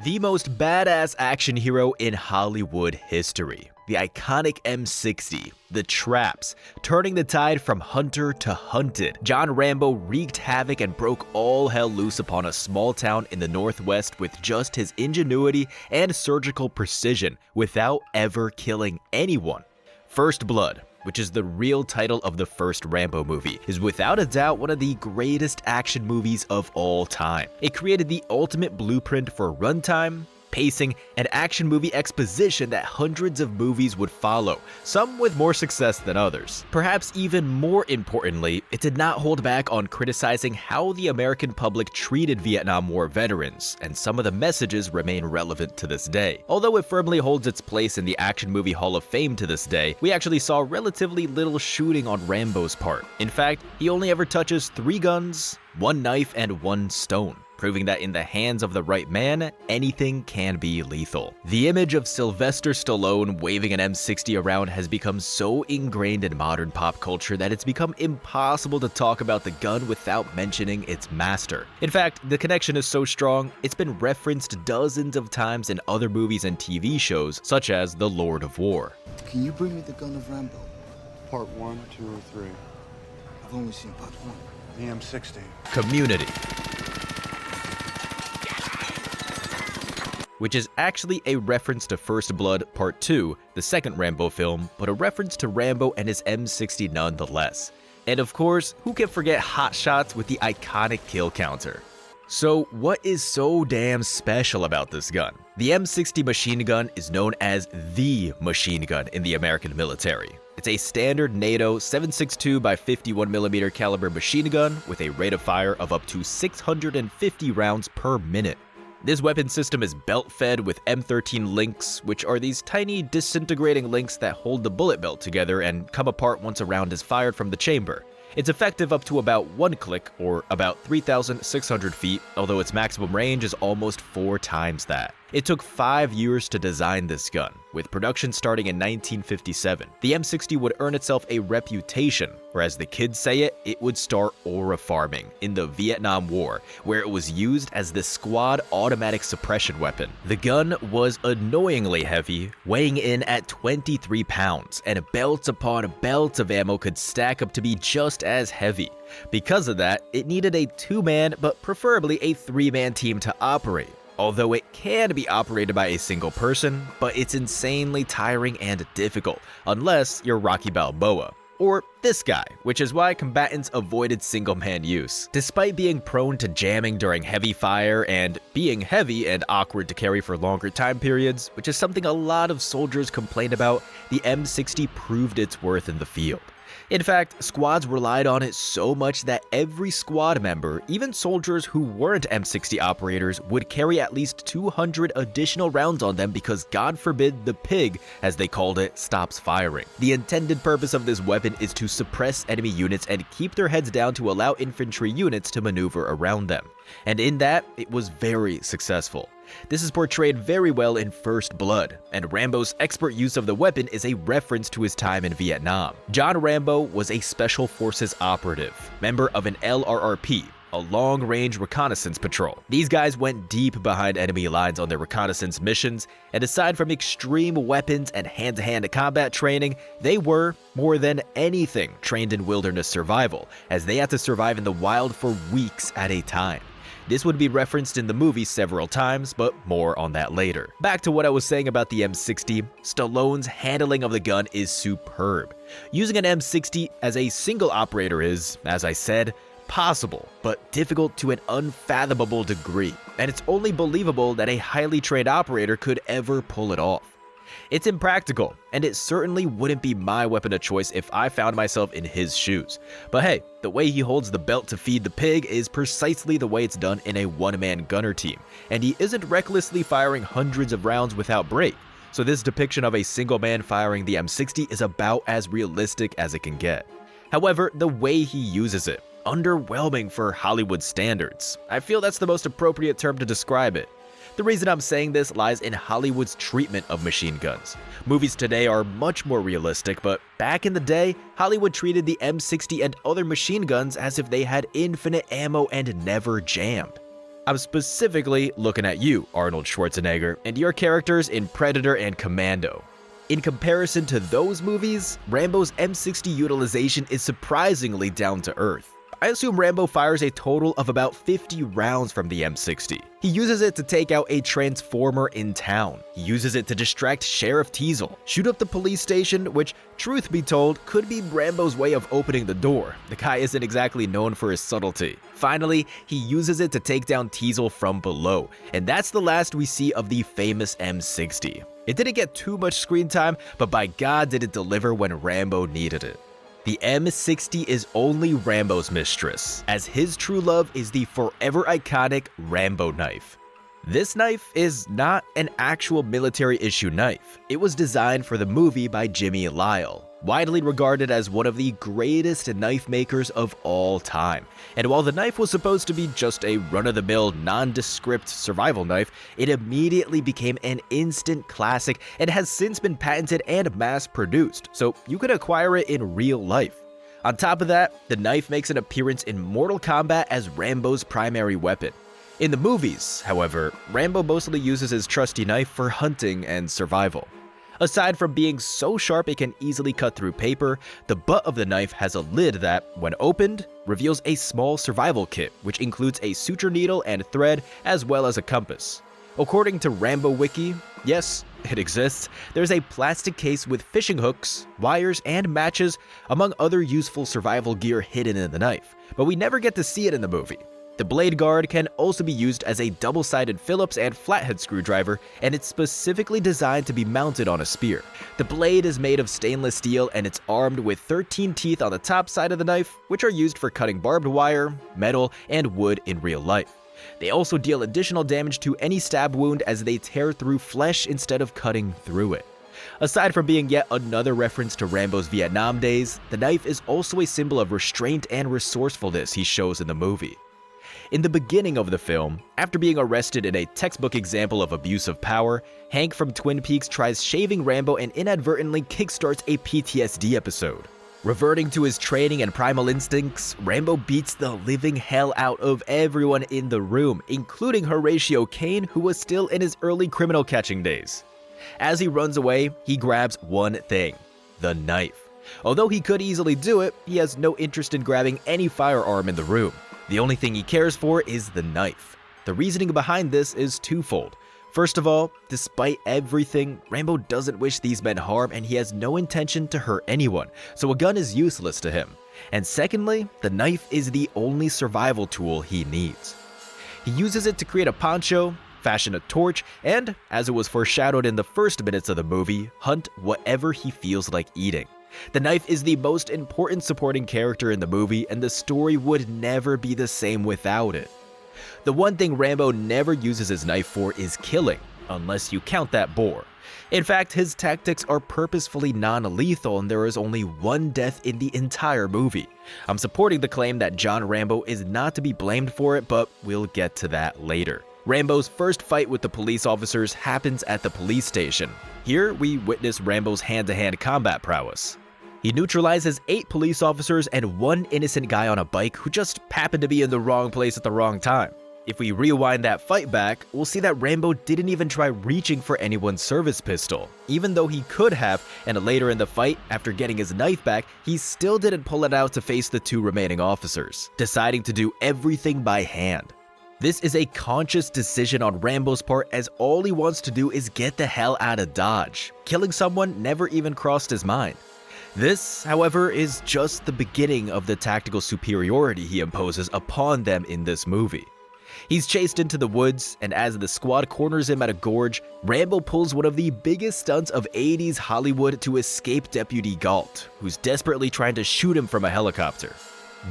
The most badass action hero in Hollywood history. The iconic M60, the traps, turning the tide from hunter to hunted. John Rambo wreaked havoc and broke all hell loose upon a small town in the Northwest with just his ingenuity and surgical precision without ever killing anyone. First Blood, which is the real title of the first Rambo movie, is without a doubt one of the greatest action movies of all time. It created the ultimate blueprint for runtime, pacing, and action movie exposition that hundreds of movies would follow, some with more success than others. Perhaps even more importantly, it did not hold back on criticizing how the American public treated Vietnam War veterans, and some of the messages remain relevant to this day. Although it firmly holds its place in the Action Movie Hall of Fame to this day, we actually saw relatively little shooting on Rambo's part. In fact, he only ever touches 3 guns, 1 knife, and 1 stone, proving that in the hands of the right man, anything can be lethal. The image of Sylvester Stallone waving an M60 around has become so ingrained in modern pop culture that it's become impossible to talk about the gun without mentioning its master. In fact, the connection is so strong, it's been referenced dozens of times in other movies and TV shows, such as The Lord of War. Can you bring me the gun of Rambo? Part 1, 2, or 3? I've only seen part 1. The M60. Community, which is actually a reference to First Blood Part 2, the second Rambo film, but a reference to Rambo and his M60 nonetheless. And of course, who can forget Hot Shots with the iconic kill counter? So what is so damn special about this gun? The M60 machine gun is known as the machine gun in the American military. It's a standard NATO 7.62 by 51mm caliber machine gun with a rate of fire of up to 650 rounds per minute. This weapon system is belt-fed with M13 links, which are these tiny disintegrating links that hold the bullet belt together and come apart once a round is fired from the chamber. It's effective up to about 1 click, or about 3,600 feet, although its maximum range is almost 4 times that. It took 5 years to design this gun, with production starting in 1957. The M60 would earn itself a reputation, or as the kids say it, it would start aura farming in the Vietnam War, where it was used as the squad automatic suppression weapon. The gun was annoyingly heavy, weighing in at 23 pounds, and belts upon belts of ammo could stack up to be just as heavy. Because of that, it needed a 2-man, but preferably a 3-man team to operate. Although it can be operated by a single person, but it's insanely tiring and difficult, unless you're Rocky Balboa. Or this guy, which is why combatants avoided single-man use. Despite being prone to jamming during heavy fire and being heavy and awkward to carry for longer time periods, which is something a lot of soldiers complained about, the M60 proved its worth in the field. In fact, squads relied on it so much that every squad member, even soldiers who weren't M60 operators, would carry at least 200 additional rounds on them because God forbid the pig, as they called it, stops firing. The intended purpose of this weapon is to suppress enemy units and keep their heads down to allow infantry units to maneuver around them. And in that, it was very successful. This is portrayed very well in First Blood, and Rambo's expert use of the weapon is a reference to his time in Vietnam. John Rambo was a Special Forces operative, member of an LRRP, a long-range reconnaissance patrol. These guys went deep behind enemy lines on their reconnaissance missions, and aside from extreme weapons and hand-to-hand combat training, they were, more than anything, trained in wilderness survival, as they had to survive in the wild for weeks at a time. This would be referenced in the movie several times, but more on that later. Back to what I was saying about the M60, Stallone's handling of the gun is superb. Using an M60 as a single operator is, as I said, possible, but difficult to an unfathomable degree, and it's only believable that a highly trained operator could ever pull it off. It's impractical, and it certainly wouldn't be my weapon of choice if I found myself in his shoes. But hey, the way he holds the belt to feed the pig is precisely the way it's done in a one-man gunner team, and he isn't recklessly firing hundreds of rounds without break. So this depiction of a single man firing the M60 is about as realistic as it can get. However, the way he uses it, underwhelming for Hollywood standards. I feel that's the most appropriate term to describe it. The reason I'm saying this lies in Hollywood's treatment of machine guns. Movies today are much more realistic, but back in the day, Hollywood treated the M60 and other machine guns as if they had infinite ammo and never jammed. I'm specifically looking at you, Arnold Schwarzenegger, and your characters in Predator and Commando. In comparison to those movies, Rambo's M60 utilization is surprisingly down to earth. I assume Rambo fires a total of about 50 rounds from the M60. He uses it to take out a transformer in town. He uses it to distract Sheriff Teasel, shoot up the police station, which, truth be told, could be Rambo's way of opening the door. The guy isn't exactly known for his subtlety. Finally, he uses it to take down Teasel from below, and that's the last we see of the famous M60. It didn't get too much screen time, but by God did it deliver when Rambo needed it. The M60 is only Rambo's mistress, as his true love is the forever iconic Rambo knife. This knife is not an actual military-issue knife. It was designed for the movie by Jimmy Lyle, widely regarded as one of the greatest knife makers of all time. And while the knife was supposed to be just a run-of-the-mill, nondescript survival knife, it immediately became an instant classic and has since been patented and mass-produced, so you could acquire it in real life. On top of that, the knife makes an appearance in Mortal Kombat as Rambo's primary weapon. In the movies, however, Rambo mostly uses his trusty knife for hunting and survival. Aside from being so sharp it can easily cut through paper, the butt of the knife has a lid that, when opened, reveals a small survival kit, which includes a suture needle and thread, as well as a compass. According to Rambo Wiki, yes, it exists, there's a plastic case with fishing hooks, wires, and matches, among other useful survival gear hidden in the knife, but we never get to see it in the movie. The blade guard can also be used as a double-sided Phillips and flathead screwdriver, and it's specifically designed to be mounted on a spear. The blade is made of stainless steel and it's armed with 13 teeth on the top side of the knife, which are used for cutting barbed wire, metal, and wood in real life. They also deal additional damage to any stab wound as they tear through flesh instead of cutting through it. Aside from being yet another reference to Rambo's Vietnam days, the knife is also a symbol of restraint and resourcefulness he shows in the movie. In the beginning of the film, after being arrested in a textbook example of abuse of power, Hank from Twin Peaks tries shaving Rambo and inadvertently kickstarts a PTSD episode. Reverting to his training and primal instincts, Rambo beats the living hell out of everyone in the room, including Horatio Caine, who was still in his early criminal catching days. As he runs away, he grabs one thing: the knife. Although he could easily do it, he has no interest in grabbing any firearm in the room. The only thing he cares for is the knife. The reasoning behind this is twofold. First of all, despite everything, Rambo doesn't wish these men harm and he has no intention to hurt anyone, so a gun is useless to him. And secondly, the knife is the only survival tool he needs. He uses it to create a poncho, fashion a torch, and, as it was foreshadowed in the first minutes of the movie, hunt whatever he feels like eating. The knife is the most important supporting character in the movie, and the story would never be the same without it. The one thing Rambo never uses his knife for is killing, unless you count that boar. In fact, his tactics are purposefully non-lethal and there is only one death in the entire movie. I'm supporting the claim that John Rambo is not to be blamed for it, but we'll get to that later. Rambo's first fight with the police officers happens at the police station. Here, we witness Rambo's hand-to-hand combat prowess. He neutralizes 8 police officers and 1 innocent guy on a bike who just happened to be in the wrong place at the wrong time. If we rewind that fight back, we'll see that Rambo didn't even try reaching for anyone's service pistol, even though he could have, and later in the fight, after getting his knife back, he still didn't pull it out to face the 2 remaining officers, deciding to do everything by hand. This is a conscious decision on Rambo's part, as all he wants to do is get the hell out of Dodge. Killing someone never even crossed his mind. This, however, is just the beginning of the tactical superiority he imposes upon them in this movie. He's chased into the woods, and as the squad corners him at a gorge, Rambo pulls one of the biggest stunts of 80s Hollywood to escape Deputy Galt, who's desperately trying to shoot him from a helicopter.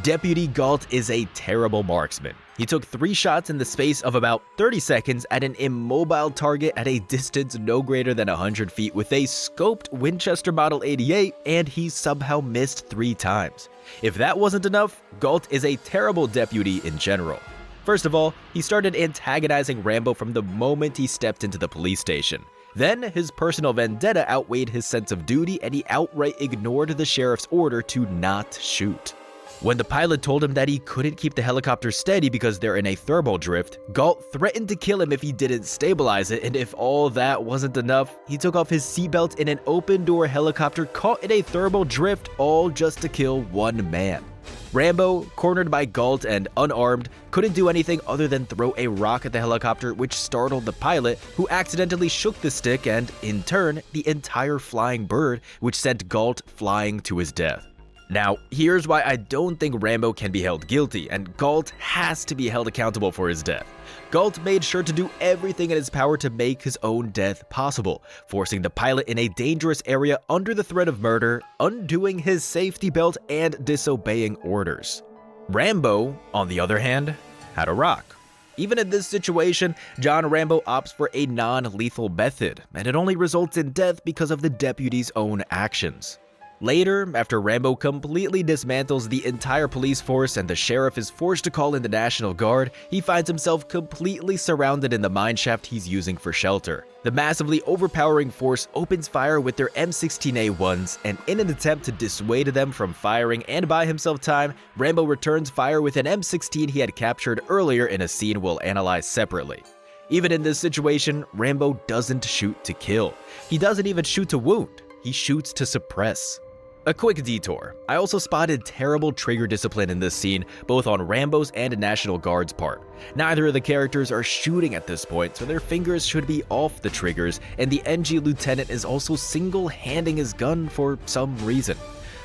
Deputy Galt is a terrible marksman. He took 3 shots in the space of about 30 seconds at an immobile target at a distance no greater than 100 feet with a scoped Winchester Model 88, and he somehow missed 3 times. If that wasn't enough, Galt is a terrible deputy in general. First of all, he started antagonizing Rambo from the moment he stepped into the police station. Then, his personal vendetta outweighed his sense of duty and he outright ignored the sheriff's order to not shoot. When the pilot told him that he couldn't keep the helicopter steady because they're in a thermal drift, Galt threatened to kill him if he didn't stabilize it, and if all that wasn't enough, he took off his seatbelt in an open-door helicopter caught in a thermal drift, all just to kill one man. Rambo, cornered by Galt and unarmed, couldn't do anything other than throw a rock at the helicopter, which startled the pilot, who accidentally shook the stick and, in turn, the entire flying bird, which sent Galt flying to his death. Now, here's why I don't think Rambo can be held guilty, and Galt has to be held accountable for his death. Galt made sure to do everything in his power to make his own death possible, forcing the pilot in a dangerous area under the threat of murder, undoing his safety belt, and disobeying orders. Rambo, on the other hand, had a rock. Even in this situation, John Rambo opts for a non-lethal method, and it only results in death because of the deputy's own actions. Later, after Rambo completely dismantles the entire police force and the sheriff is forced to call in the National Guard, he finds himself completely surrounded in the mineshaft he's using for shelter. The massively overpowering force opens fire with their M16A1s, and in an attempt to dissuade them from firing and buy himself time, Rambo returns fire with an M16 he had captured earlier in a scene we'll analyze separately. Even in this situation, Rambo doesn't shoot to kill. He doesn't even shoot to wound. He shoots to suppress. A quick detour. I also spotted terrible trigger discipline in this scene, both on Rambo's and National Guard's part. Neither of the characters are shooting at this point, so their fingers should be off the triggers, and the NG lieutenant is also single-handing his gun for some reason.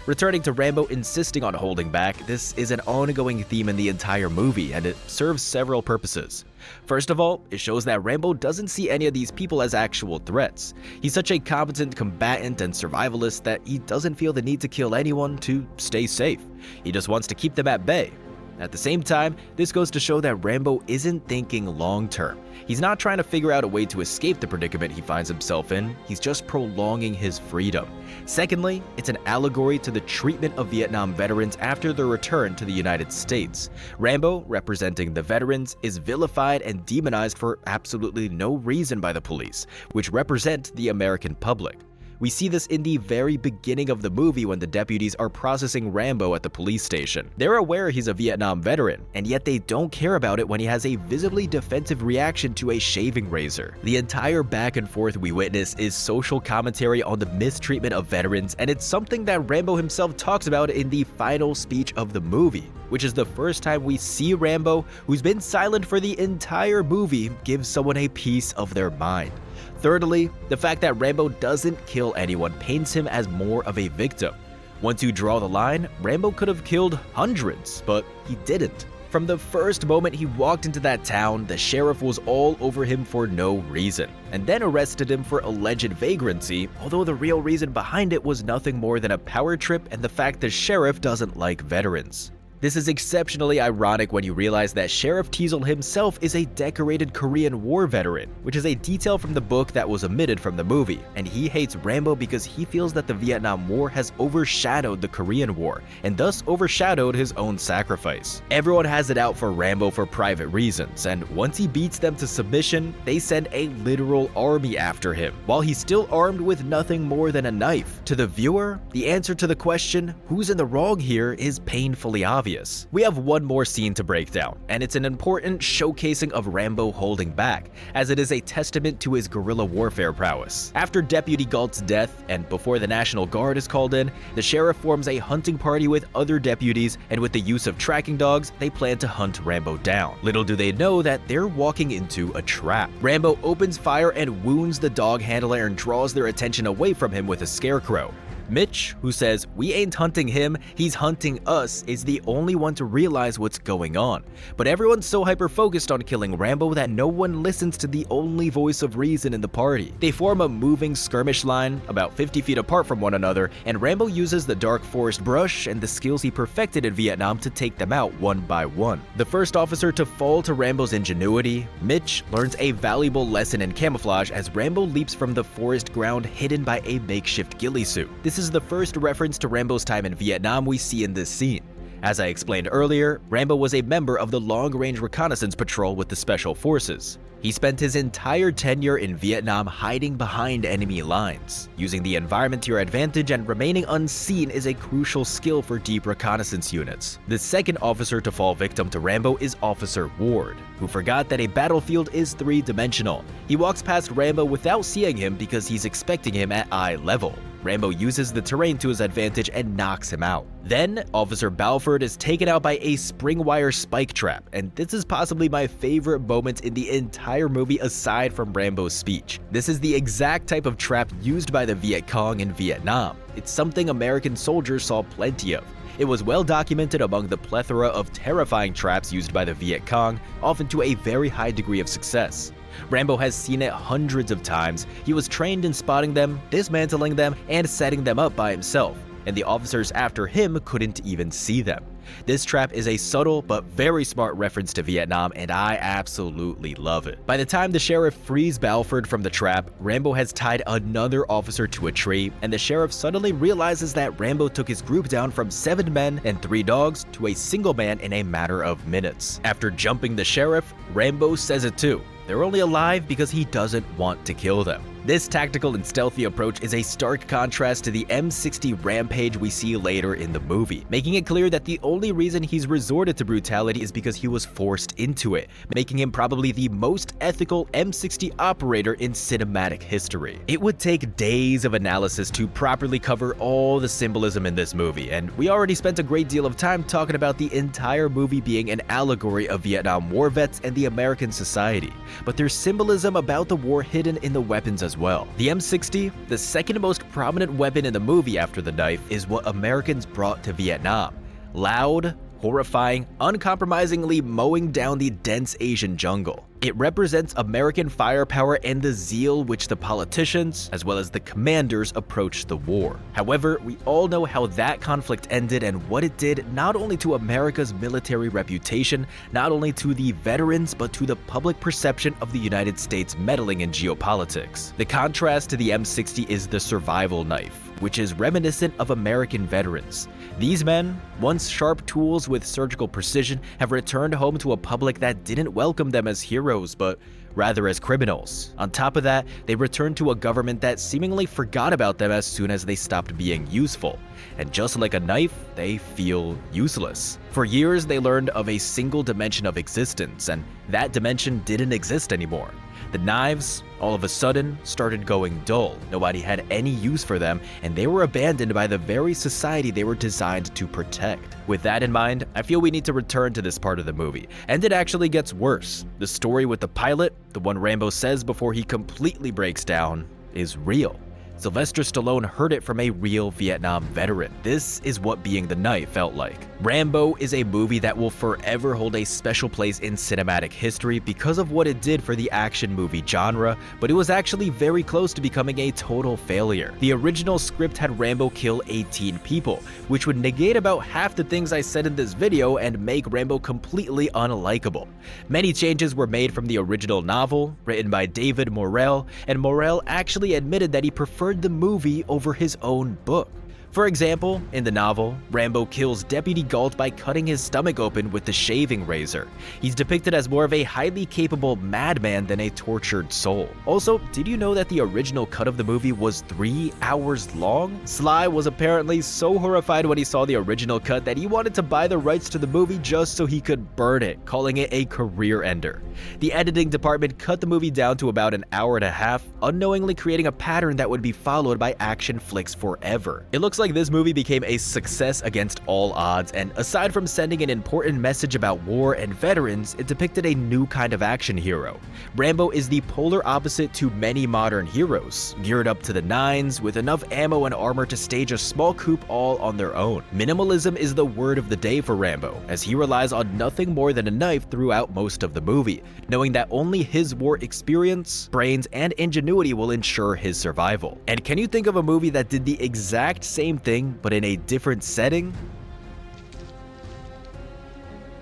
Returning to Rambo insisting on holding back, this is an ongoing theme in the entire movie, and it serves several purposes. First of all, it shows that Rambo doesn't see any of these people as actual threats. He's such a competent combatant and survivalist that he doesn't feel the need to kill anyone to stay safe. He just wants to keep them at bay. At the same time, this goes to show that Rambo isn't thinking long-term. He's not trying to figure out a way to escape the predicament he finds himself in, he's just prolonging his freedom. Secondly, it's an allegory to the treatment of Vietnam veterans after their return to the United States. Rambo, representing the veterans, is vilified and demonized for absolutely no reason by the police, which represent the American public. We see this in the very beginning of the movie when the deputies are processing Rambo at the police station. They're aware he's a Vietnam veteran, and yet they don't care about it when he has a visibly defensive reaction to a shaving razor. The entire back and forth we witness is social commentary on the mistreatment of veterans, and it's something that Rambo himself talks about in the final speech of the movie, which is the first time we see Rambo, who's been silent for the entire movie, give someone a piece of their mind. Thirdly, the fact that Rambo doesn't kill anyone paints him as more of a victim. Once you draw the line, Rambo could have killed hundreds, but he didn't. From the first moment he walked into that town, the sheriff was all over him for no reason, and then arrested him for alleged vagrancy, although the real reason behind it was nothing more than a power trip and the fact the sheriff doesn't like veterans. This is exceptionally ironic when you realize that Sheriff Teasel himself is a decorated Korean War veteran, which is a detail from the book that was omitted from the movie, and he hates Rambo because he feels that the Vietnam War has overshadowed the Korean War, and thus overshadowed his own sacrifice. Everyone has it out for Rambo for private reasons, and once he beats them to submission, they send a literal army after him, while he's still armed with nothing more than a knife. To the viewer, the answer to the question, who's in the wrong here, is painfully obvious. We have one more scene to break down, and it's an important showcasing of Rambo holding back, as it is a testament to his guerrilla warfare prowess. After Deputy Galt's death, and before the National Guard is called in, the sheriff forms a hunting party with other deputies, and with the use of tracking dogs, they plan to hunt Rambo down. Little do they know that they're walking into a trap. Rambo opens fire and wounds the dog handler and draws their attention away from him with a scarecrow. Mitch, who says, "We ain't hunting him, he's hunting us," is the only one to realize what's going on. But everyone's so hyper-focused on killing Rambo that no one listens to the only voice of reason in the party. They form a moving skirmish line, about 50 feet apart from one another, and Rambo uses the dark forest brush and the skills he perfected in Vietnam to take them out one by one. The first officer to fall to Rambo's ingenuity, Mitch, learns a valuable lesson in camouflage as Rambo leaps from the forest ground hidden by a makeshift ghillie suit. This is the first reference to Rambo's time in Vietnam we see in this scene. As I explained earlier, Rambo was a member of the Long Range Reconnaissance Patrol with the Special Forces. He spent his entire tenure in Vietnam hiding behind enemy lines. Using the environment to your advantage and remaining unseen is a crucial skill for deep reconnaissance units. The second officer to fall victim to Rambo is Officer Ward, who forgot that a battlefield is three-dimensional. He walks past Rambo without seeing him because he's expecting him at eye level. Rambo uses the terrain to his advantage and knocks him out. Then, Officer Balford is taken out by a spring wire spike trap, and this is possibly my favorite moment in the entire movie aside from Rambo's speech. This is the exact type of trap used by the Viet Cong in Vietnam. It's something American soldiers saw plenty of. It was well documented among the plethora of terrifying traps used by the Viet Cong, often to a very high degree of success. Rambo has seen it hundreds of times. He was trained in spotting them, dismantling them, and setting them up by himself, and the officers after him couldn't even see them. This trap is a subtle but very smart reference to Vietnam, and I absolutely love it. By the time the sheriff frees Balford from the trap, Rambo has tied another officer to a tree, and the sheriff suddenly realizes that Rambo took his group down from 7 men and 3 dogs to a single man in a matter of minutes. After jumping the sheriff, Rambo says it too. They're only alive because he doesn't want to kill them. This tactical and stealthy approach is a stark contrast to the M60 rampage we see later in the movie, making it clear that the only reason he's resorted to brutality is because he was forced into it, making him probably the most ethical M60 operator in cinematic history. It would take days of analysis to properly cover all the symbolism in this movie, and we already spent a great deal of time talking about the entire movie being an allegory of Vietnam War vets and the American society. But there's symbolism about the war hidden in the weapons as well. The M60, the second most prominent weapon in the movie after the knife, is what Americans brought to Vietnam. Loud, horrifying, uncompromisingly mowing down the dense Asian jungle. It represents American firepower and the zeal which the politicians, as well as the commanders, approached the war. However, we all know how that conflict ended and what it did not only to America's military reputation, not only to the veterans, but to the public perception of the United States meddling in geopolitics. The contrast to the M60 is the survival knife, which is reminiscent of American veterans. These men, once sharp tools with surgical precision, have returned home to a public that didn't welcome them as heroes, but rather as criminals. On top of that, they returned to a government that seemingly forgot about them as soon as they stopped being useful. And just like a knife, they feel useless. For years, they learned of a single dimension of existence, and that dimension didn't exist anymore. The knives, all of a sudden, started going dull. Nobody had any use for them, and they were abandoned by the very society they were designed to protect. With that in mind, I feel we need to return to this part of the movie, and it actually gets worse. The story with the pilot, the one Rambo says before he completely breaks down, is real. Sylvester Stallone heard it from a real Vietnam veteran. This is what being the knife felt like. Rambo is a movie that will forever hold a special place in cinematic history because of what it did for the action movie genre, but it was actually very close to becoming a total failure. The original script had Rambo kill 18 people, which would negate about half the things I said in this video and make Rambo completely unlikable. Many changes were made from the original novel, written by David Morrell, and Morrell actually admitted that he preferred the movie over his own book. For example, in the novel, Rambo kills Deputy Galt by cutting his stomach open with the shaving razor. He's depicted as more of a highly capable madman than a tortured soul. Also, did you know that the original cut of the movie was 3 hours long? Sly was apparently so horrified when he saw the original cut that he wanted to buy the rights to the movie just so he could burn it, calling it a career ender. The editing department cut the movie down to about an hour and a half, unknowingly creating a pattern that would be followed by action flicks forever. It looks like this movie became a success against all odds, and aside from sending an important message about war and veterans, it depicted a new kind of action hero. Rambo is the polar opposite to many modern heroes, geared up to the nines with enough ammo and armor to stage a small coup all on their own. Minimalism is the word of the day for Rambo, as he relies on nothing more than a knife throughout most of the movie, knowing that only his war experience, brains, and ingenuity will ensure his survival. And can you think of a movie that did the exact same thing but in a different setting?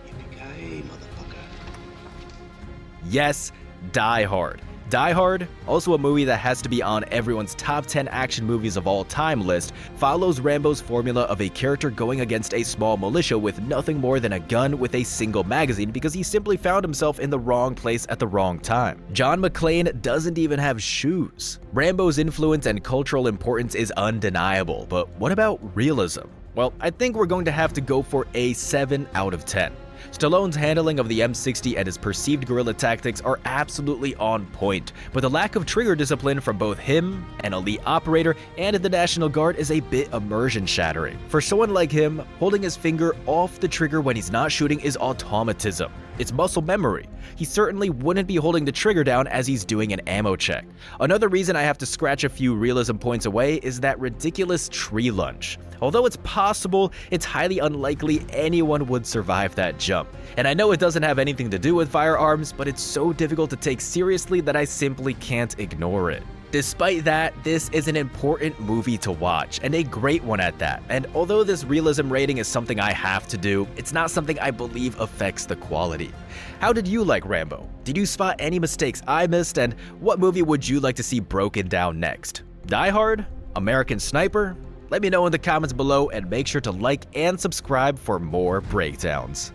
Yippee-ki-yay, motherfucker. Yes, Die Hard. Die Hard, also a movie that has to be on everyone's top 10 action movies of all time list, follows Rambo's formula of a character going against a small militia with nothing more than a gun with a single magazine because he simply found himself in the wrong place at the wrong time. John McClane doesn't even have shoes. Rambo's influence and cultural importance is undeniable, but what about realism? Well, I think we're going to have to go for a 7 out of 10. Stallone's handling of the M60 and his perceived guerrilla tactics are absolutely on point, but the lack of trigger discipline from both him, an elite operator, and the National Guard is a bit immersion-shattering. For someone like him, holding his finger off the trigger when he's not shooting is automatism. It's muscle memory. He certainly wouldn't be holding the trigger down as he's doing an ammo check. Another reason I have to scratch a few realism points away is that ridiculous tree lunge. Although it's possible, it's highly unlikely anyone would survive that jump. And I know it doesn't have anything to do with firearms, but it's so difficult to take seriously that I simply can't ignore it. Despite that, this is an important movie to watch, and a great one at that. And although this realism rating is something I have to do, it's not something I believe affects the quality. How did you like Rambo? Did you spot any mistakes I missed, and what movie would you like to see broken down next? Die Hard? American Sniper? Let me know in the comments below, and make sure to like and subscribe for more breakdowns.